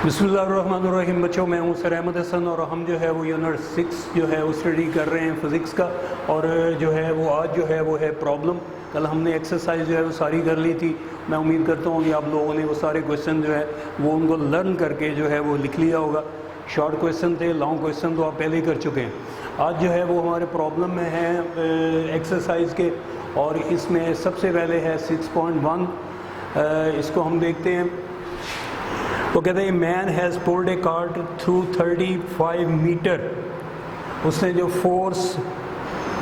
बिस्मिल्लाहिर्रहमानिर्रहीम। बच्चों, मैं हूँ सर अहमद हसन और हम जो है वो यूनिट 6 जो है वो स्टडी कर रहे हैं फ़िज़िक्स का। और जो है वो आज जो है वो है प्रॉब्लम। कल हमने एक्सरसाइज जो है वो सारी कर ली थी। मैं उम्मीद करता हूँ कि आप लोगों ने वो सारे क्वेश्चन जो है वो उनको लर्न करके जो है वो लिख लिया होगा। शॉर्ट क्वेश्चन थे, लॉन्ग क्वेश्चन तो आप पहले ही कर चुके हैं। आज जो है वो हमारे प्रॉब्लम में है एक्सरसाइज के, और इसमें सबसे पहले है 6.1। इसको हम देखते हैं। वो कहते हैं man has pulled a cart through 35 metre. उसने जो फोर्स,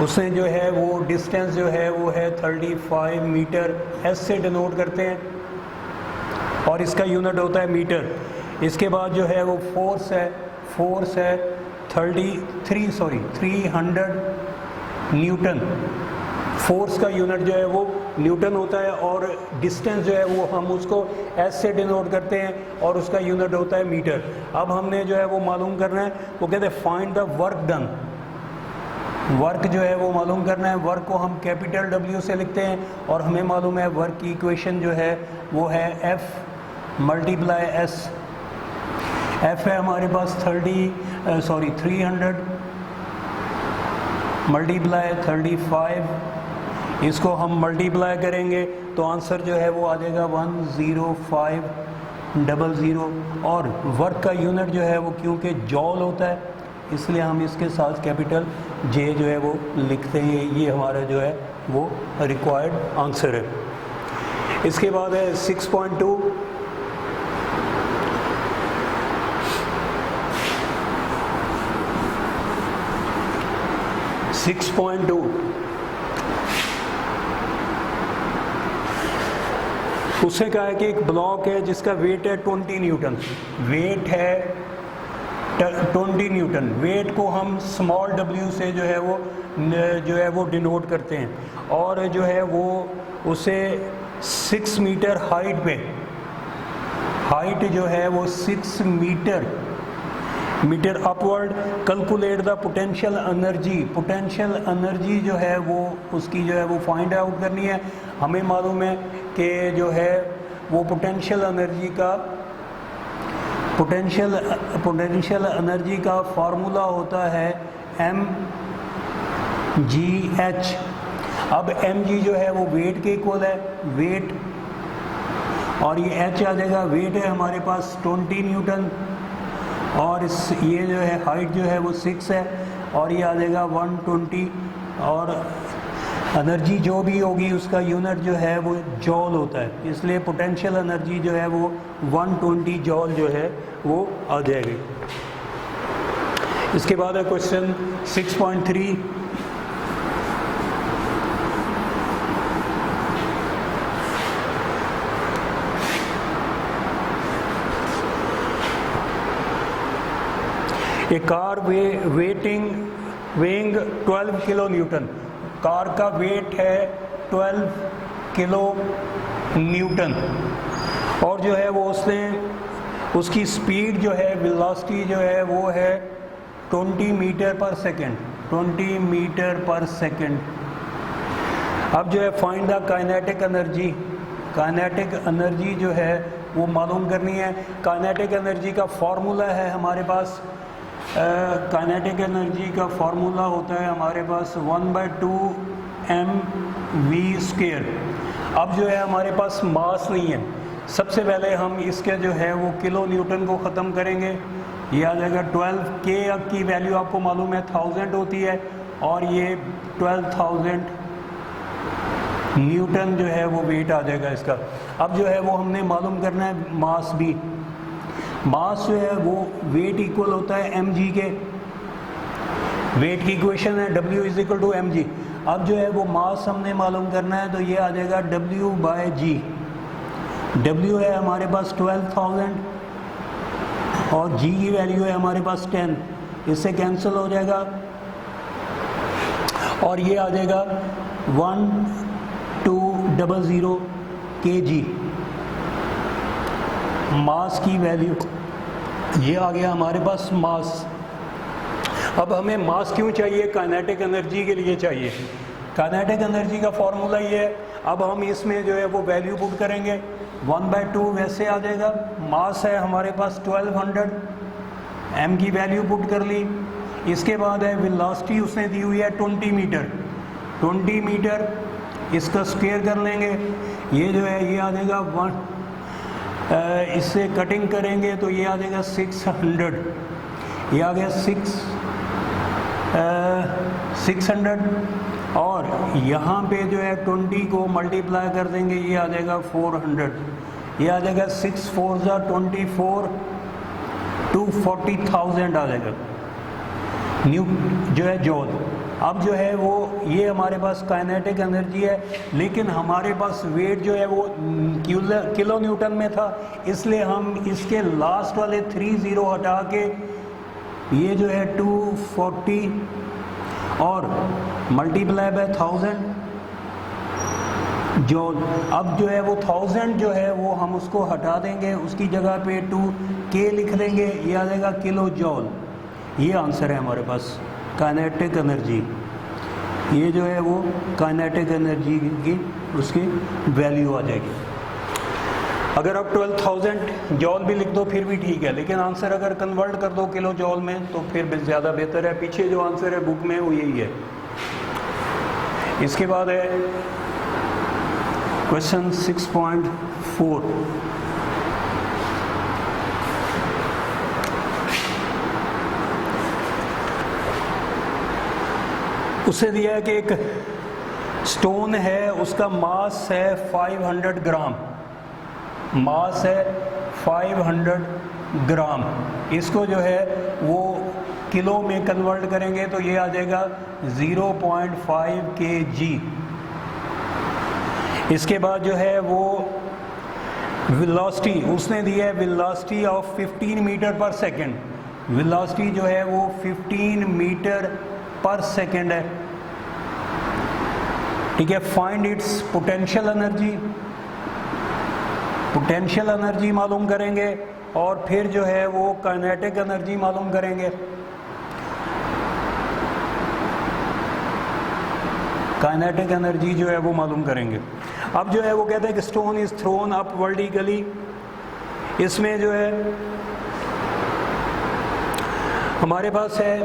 उसने जो है वो डिस्टेंस जो है वो है 35 मीटर, एस से डिनोट करते हैं और इसका यूनिट होता है मीटर। इसके बाद जो है वो फोर्स है 300 न्यूटन। फोर्स का यूनिट जो है वो न्यूटन होता है और डिस्टेंस जो है वो हम उसको एस से डिनोट करते हैं और उसका यूनिट होता है मीटर। अब हमने जो है वो मालूम करना है, वो कहते हैं find the work done. Work जो है वो मालूम करना है। वर्क को हम कैपिटल W से लिखते हैं और हमें मालूम है वर्क की इक्वेशन जो है वो है F मल्टीप्लाई S। F है हमारे पास 300 मल्टीप्लाई 35। इसको हम मल्टीप्लाई करेंगे तो आंसर जो है वो आ जाएगा 10500। और वर्क का यूनिट जो है वो क्योंकि जॉल होता है इसलिए हम इसके साथ कैपिटल J जो है वो लिखते हैं। ये हमारा जो है वो रिक्वायर्ड आंसर है। इसके बाद है 6.2। उससे कहा है कि एक ब्लॉक है जिसका वेट है 20 न्यूटन। वेट है 20 न्यूटन। वेट को हम स्मॉल w से जो है वो डिनोट करते हैं और जो है वो उसे 6 मीटर हाइट पे, हाइट जो है वो 6 metre upward. Calculate the potential energy. Potential energy जो है वो उसकी जो है वो फाइंड आउट करनी है। हमें मालूम है कि जो है वो पोटेंशियल एनर्जी का फार्मूला होता है mgh। अब mg जो है वो वेट के इक्वल है, वेट, और ये h आ जाएगा। वेट है हमारे पास 20 न्यूटन और ये जो है हाइट जो है वो 6 है और ये आ जाएगा 120। और एनर्जी जो भी होगी उसका यूनिट जो है वो जॉल होता है, इसलिए पोटेंशियल एनर्जी जो है वो 120 जॉल जो है वो आ जाएगी। इसके बाद है question 6.3। A car weighing 12 kilo newton. Car का वेट है 12 किलो न्यूटन और जो है वो उसकी स्पीड जो है, वेलोसिटी जो है वो है 20 मीटर पर सेकेंड। 20 मीटर पर सेकेंड। अब जो है find the kinetic energy. Kinetic energy जो है वो मालूम करनी है। काइनेटिक एनर्जी का फॉर्मूला है हमारे पास, काइनेटिक एनर्जी का फार्मूला होता है हमारे पास 1/2 mv²। अब जो है हमारे पास मास नहीं है। सबसे पहले हम इसके जो है वो किलो न्यूटन को ख़त्म करेंगे। ये आ जाएगा 12 के की वैल्यू आपको मालूम है 1000 होती है और ये 12,000 न्यूटन जो है वो वेट आ जाएगा इसका। अब जो है वो हमने मालूम करना है मास भी। मास जो है वो वेट इक्वल होता है mg के। वेट की इक्वेशन है W = mg। अब जो है वो मास हमने मालूम करना है तो ये आ जाएगा W/g। W है हमारे पास 12,000 और g की वैल्यू है हमारे पास 10। इससे कैंसिल हो जाएगा और ये आ जाएगा 1200 kg। मास की वैल्यू ये आ गया हमारे पास मास। अब हमें मास क्यों चाहिए? काइनेटिक एनर्जी के लिए चाहिए। काइनेटिक एनर्जी का फॉर्मूला ये है। अब हम इसमें जो है वो वैल्यू पुट करेंगे 1/2 वैसे आ जाएगा। मास है हमारे पास 1200, m की वैल्यू पुट कर ली। इसके बाद है वेलोसिटी उसने दी हुई है 20 मीटर, 20 मीटर इसका स्क्वायर कर लेंगे। ये जो है ये आ जाएगा 1, इससे कटिंग करेंगे तो ये आ जाएगा 600, ये आ गया 600 और यहाँ पे जो है 20 को मल्टीप्लाई कर देंगे, ये आ जाएगा 400, ये आ जाएगा 6 4 24, 240,000 आ जाएगा न्यू जो है जॉल। अब जो है वो ये हमारे पास काइनेटिक एनर्जी है, लेकिन हमारे पास वेट जो है वो किलो न्यूटन में था, इसलिए हम इसके लास्ट वाले 30 हटा के ये जो है 240 और मल्टीप्लाई बाय 1000 जॉल। अब जो है वो 1000 जो है वो हम उसको हटा देंगे, उसकी जगह पे 2K लिख देंगे, ये आ जाएगा किलो जॉल। ये आंसर है हमारे पास काइनेटिक एनर्जी। ये जो है वो काइनेटिक एनर्जी की उसकी वैल्यू आ जाएगी। अगर आप 12,000 जॉल भी लिख दो फिर भी ठीक है, लेकिन आंसर अगर कन्वर्ट कर दो किलो जॉल में तो फिर ज़्यादा बेहतर है। पीछे जो आंसर है बुक में वो यही है। इसके बाद है क्वेश्चन 6.4। उसे दिया है कि एक स्टोन है, उसका मास है 500 ग्राम, मास है 500 ग्राम। इसको जो है वो किलो में कन्वर्ट करेंगे तो ये आ जाएगा 0.5 kg। इसके बाद जो है वो वेलोसिटी उसने दी है, वेलोसिटी ऑफ 15 मीटर पर सेकेंड। वेलोसिटी जो है वो 15 मीटर पर सेकेंड है, ठीक है। Find its potential energy, potential energy मालूम करेंगे और फिर जो है वो काइनेटिक एनर्जी मालूम करेंगे। काइनेटिक एनर्जी जो है वो मालूम करेंगे। अब जो है वो कहते हैं कि stone is throne up vertically. इसमें जो है हमारे पास है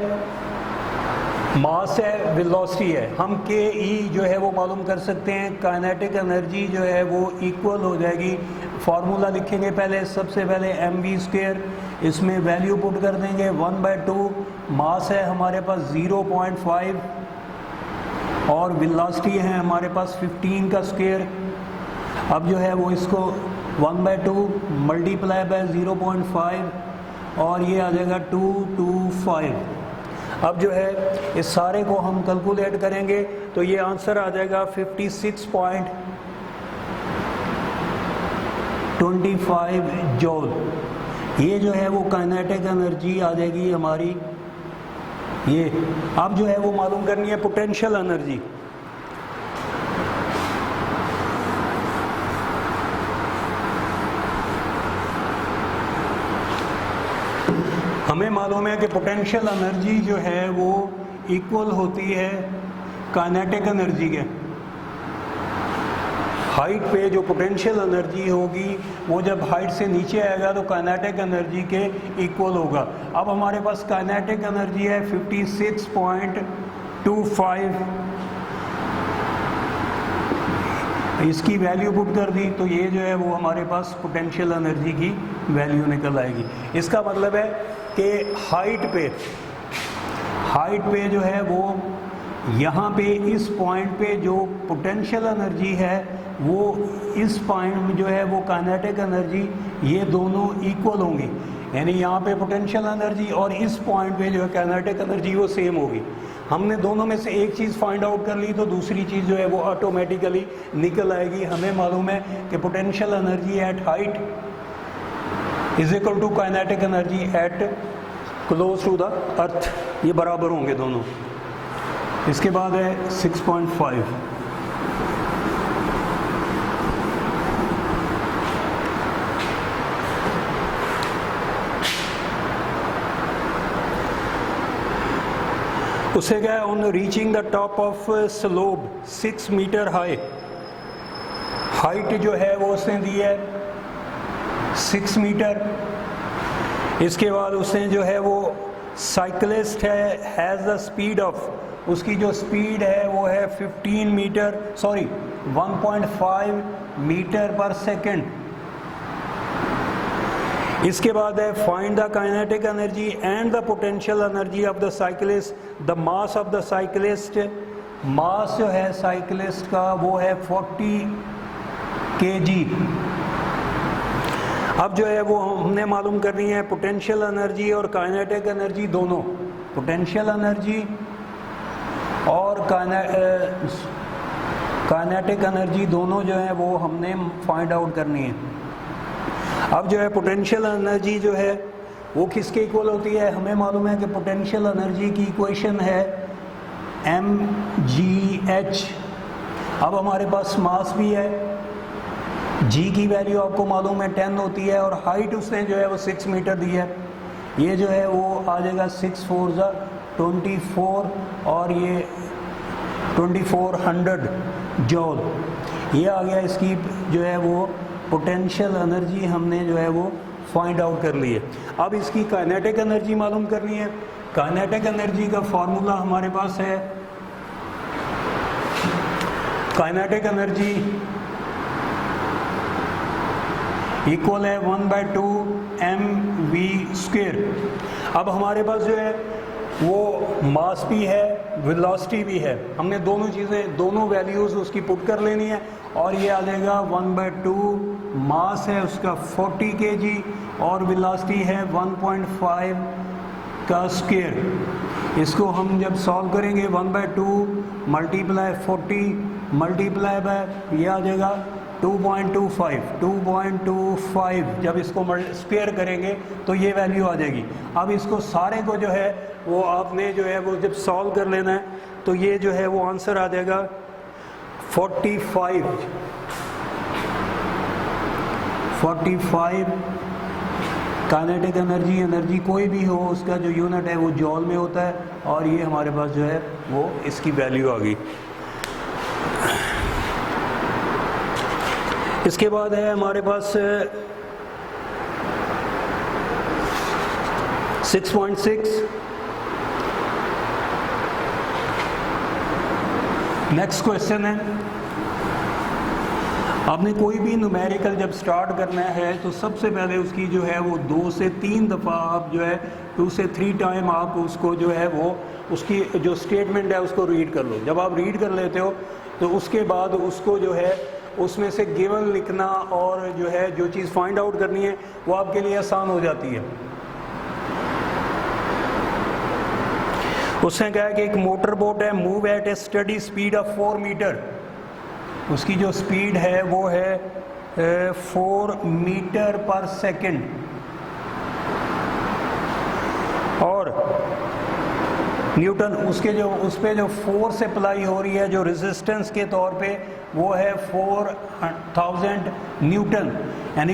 मास है, वेलोसिटी है, हम के ई जो है वो मालूम कर सकते हैं। काइनेटिक एनर्जी जो है वो इक्वल हो जाएगी, फार्मूला लिखेंगे पहले, सबसे पहले mv², इसमें वैल्यू पुट कर देंगे 1/2। मास है हमारे पास 0.5 और वेलोसिटी है हमारे पास 15 का स्क्वायर। अब जो है वो इसको 1/2 मल्टीप्लाई बाय 0.5 और ये आ जाएगा 225। अब जो है इस सारे को हम कैलकुलेट करेंगे तो ये आंसर आ जाएगा 56.25 जॉल। ये जो है वो काइनेटिक एनर्जी आ जाएगी हमारी। ये अब जो है वो मालूम करनी है पोटेंशियल एनर्जी। हमें मालूम है कि पोटेंशियल एनर्जी जो है वो इक्वल होती है काइनेटिक एनर्जी के। हाइट पे जो पोटेंशियल एनर्जी होगी वो जब हाइट से नीचे आएगा तो काइनेटिक एनर्जी के इक्वल होगा। अब हमारे पास काइनेटिक एनर्जी है 56.25, इसकी वैल्यू पुट कर दी तो ये जो है वो हमारे पास पोटेंशियल एनर्जी की वैल्यू निकल आएगी। इसका मतलब है कि हाइट पे जो है वो यहाँ पे इस पॉइंट पे जो पोटेंशियल एनर्जी है वो इस पॉइंट में जो है वो काइनेटिक एनर्जी, ये दोनों इक्वल होंगी। यानी यहाँ पे पोटेंशियल एनर्जी और इस पॉइंट पे जो है काइनेटिक एनर्जी वो सेम होगी। हमने दोनों में से एक चीज़ फाइंड आउट कर ली तो दूसरी चीज़ जो है वो ऑटोमेटिकली निकल आएगी। हमें मालूम है कि potential energy at height is equal to kinetic energy at close to the earth, ये बराबर होंगे दोनों। इसके बाद है 6.5। उसे क्या है, on reaching the top of slope 6 metre high, height जो है वो उसने दी है 6 मीटर। इसके बाद उसने जो है वो cyclist has the speed of, उसकी जो स्पीड है वो है 15 मीटर 1.5 मीटर पर सेकेंड। इसके बाद है find the kinetic energy and the potential energy of the cyclist, the mass of the cyclist. Mass जो है साइकिलिस्ट का वो है 40 kg। अब जो है वो हमने मालूम करनी है पोटेंशियल एनर्जी और काइनेटिक एनर्जी दोनों, पोटेंशियल एनर्जी और काइनेटिक एनर्जी दोनों जो है वो हमने फाइंड आउट करनी है। अब जो है पोटेंशियल एनर्जी जो है वो किसके इक्वल होती है, हमें मालूम है कि पोटेंशियल एनर्जी की इक्वेशन है mgh। अब हमारे पास मास भी है, g की वैल्यू आपको मालूम है 10 होती है और हाइट उसने जो है वो 6 मीटर दी है। ये जो है वो आ जाएगा 6 4 24 और ये 2400 जॉल। ये आ गया इसकी जो है वो पोटेंशियल एनर्जी हमने जो है वो फाइंड आउट कर ली है। अब इसकी काइनेटिक एनर्जी मालूम करनी है। काइनेटिक एनर्जी का फॉर्मूला हमारे पास है, काइनेटिक एनर्जी इक्वल है 1/2 mv²। अब हमारे पास जो है वो मास भी है वेलोसिटी भी है, हमने दोनों चीज़ें दोनों वैल्यूज़ उसकी पुट कर लेनी है और ये आ जाएगा 1/2 मास है उसका 40 kg और वेलोसिटी है 1.5 का स्क्वायर। इसको हम जब सॉल्व करेंगे 1/2 मल्टीप्लाई 40 मल्टीप्लाई बाय ये आ जाएगा 2.25 जब इसको स्क्वायर करेंगे तो ये वैल्यू आ जाएगी। अब इसको सारे को जो है वो आपने जो है वो जब सॉल्व कर लेना है तो ये जो है वो आंसर आ जाएगा 45 काइनेटिक एनर्जी कोई भी हो उसका जो यूनिट है वो जॉल में होता है और ये हमारे पास जो है वो इसकी वैल्यू आ गई। इसके बाद है हमारे पास 6.6। नेक्स्ट क्वेश्चन है, आपने कोई भी न्यूमेरिकल जब स्टार्ट करना है तो सबसे पहले उसकी जो है वो 2 से 3 दफ़ा आप जो है 2 से 3 टाइम आप उसको जो है वो उसकी जो स्टेटमेंट है उसको रीड कर लो। जब आप रीड कर लेते हो तो उसके बाद उसको जो है उसमें से गिवन लिखना और जो है जो चीज़ फाइंड आउट करनी है वो आपके लिए आसान हो जाती है। उसने कहा कि एक मोटर बोट है move at a steady speed of 4 metre, उसकी जो स्पीड है वो है 4 मीटर पर सेकेंड और न्यूटन उसके जो उस पर जो फोर्स अप्लाई हो रही है जो रेजिस्टेंस के तौर पे वो है 4000 न्यूटन। यानी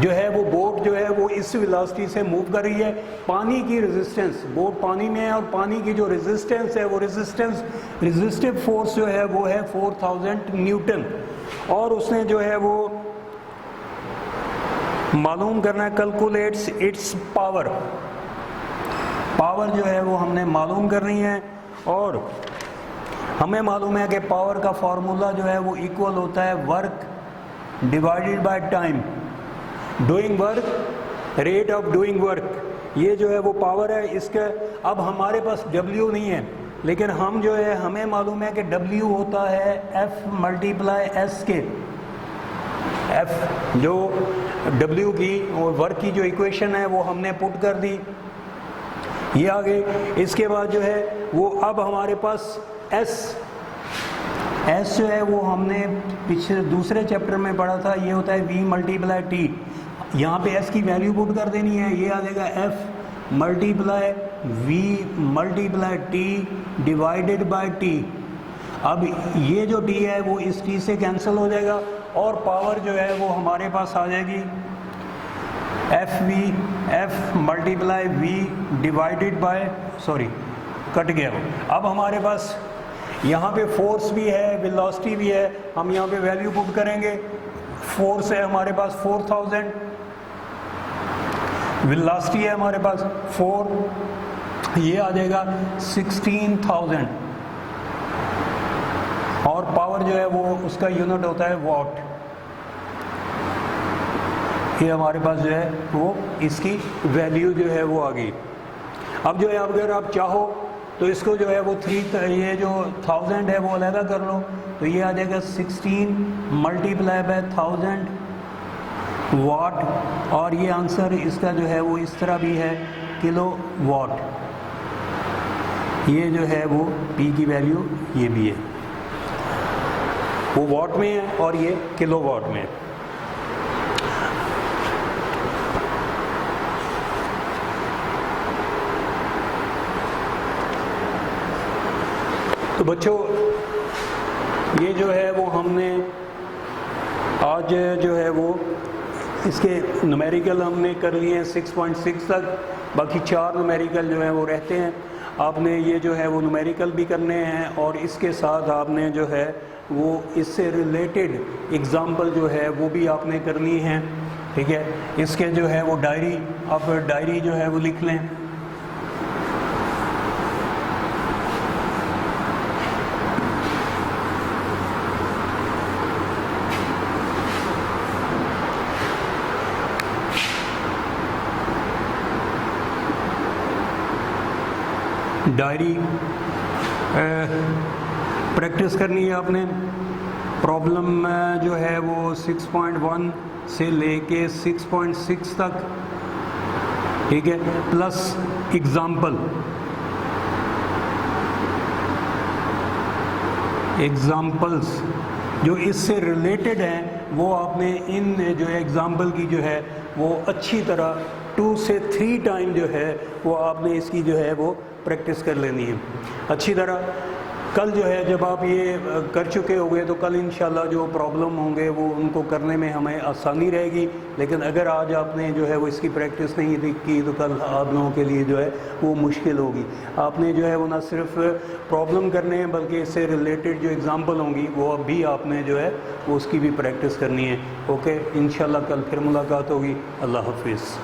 जो है वो बोट जो है वो इस वेलोसिटी से मूव कर रही है। पानी की रेजिस्टेंस, बोट पानी में है और पानी की जो रेजिस्टेंस है वो रेजिस्टिव फोर्स जो है वो है 4000 न्यूटन। और उसने जो है वो मालूम करना है कैलकुलेट्स इट्स पावर जो है वो हमने मालूम करनी है और हमें मालूम है कि पावर का फॉर्मूला जो है वो इक्वल होता है work divided by time, doing work rate of doing work. ये जो है वो पावर है इसका। अब हमारे पास W नहीं है लेकिन हम जो है हमें मालूम है कि W होता है F मल्टीप्लाई S के। F जो W की और वर्क की जो इक्वेशन है वो हमने पुट कर दी, ये आ गई। इसके बाद जो है वो अब हमारे पास S जो है वो हमने पिछले दूसरे चैप्टर में पढ़ा था, ये होता है V मल्टीप्लाई T। यहाँ पे S की वैल्यू पुट कर देनी है, ये आ जाएगा F multiply V multiply T divided by T। अब ये जो T है वो इस T से कैंसिल हो जाएगा और पावर जो है वो हमारे पास आ जाएगी F multiply V divided by cut गया। अब हमारे पास यहाँ पे फोर्स भी है वेलोसिटी भी है, हम यहाँ पे वैल्यू पुट करेंगे। फोर्स है हमारे पास 4000 वेलोसिटी है हमारे पास 4, ये आ जाएगा 16,000 और पावर जो है वो उसका यूनिट होता है वॉट। ये हमारे पास जो है वो इसकी वैल्यू जो है वो आ गई। अब जो है अगर आप चाहो तो इसको जो है वो ये जो 1000 है वो अलग कर लो, तो ये आ जाएगा 16 मल्टीप्लाई बाय 1000 वाट, और ये आंसर इसका जो है वो इस तरह भी है किलो वाट। ये जो है वो P की वैल्यू ये भी है, वो वाट में है और ये किलो वाट में है। तो बच्चों ये जो है वो हमने आज जो है वो इसके न्यूमेरिकल हमने कर लिए हैं 6.6 तक, बाकी 4 न्यूमेरिकल जो है वो रहते हैं। आपने ये जो है वो न्यूमेरिकल भी करने हैं और इसके साथ आपने जो है वो इससे रिलेटेड एग्ज़ाम्पल जो है वो भी आपने करनी है, ठीक है। इसके जो है वो डायरी, आप डायरी जो है वो लिख लें। डायरी प्रैक्टिस करनी है आपने। प्रॉब्लम जो है वो 6.1 से लेके 6.6 तक, ठीक है, प्लस एग्जाम्पल्स जो इससे रिलेटेड हैं वो आपने इन जो है एग्जाम्पल की जो है वो अच्छी तरह 2 से 3 टाइम जो है वो आपने इसकी जो है वो प्रैक्टिस कर लेनी है अच्छी तरह। कल जो है जब आप ये कर चुके होंगे तो कल इंशाल्लाह जो प्रॉब्लम होंगे वो उनको करने में हमें आसानी रहेगी। लेकिन अगर आज आपने जो है वो इसकी प्रैक्टिस नहीं की तो कल आप लोगों के लिए जो है वो मुश्किल होगी। आपने जो है वो ना सिर्फ प्रॉब्लम करने हैं बल्कि इससे रिलेटेड जो एग्ज़ाम्पल होंगी वो अभी आपने जो है वो उसकी भी प्रैक्टिस करनी है। ओके, इंशाल्लाह कल फिर मुलाकात होगी। अल्लाह हाफिज़।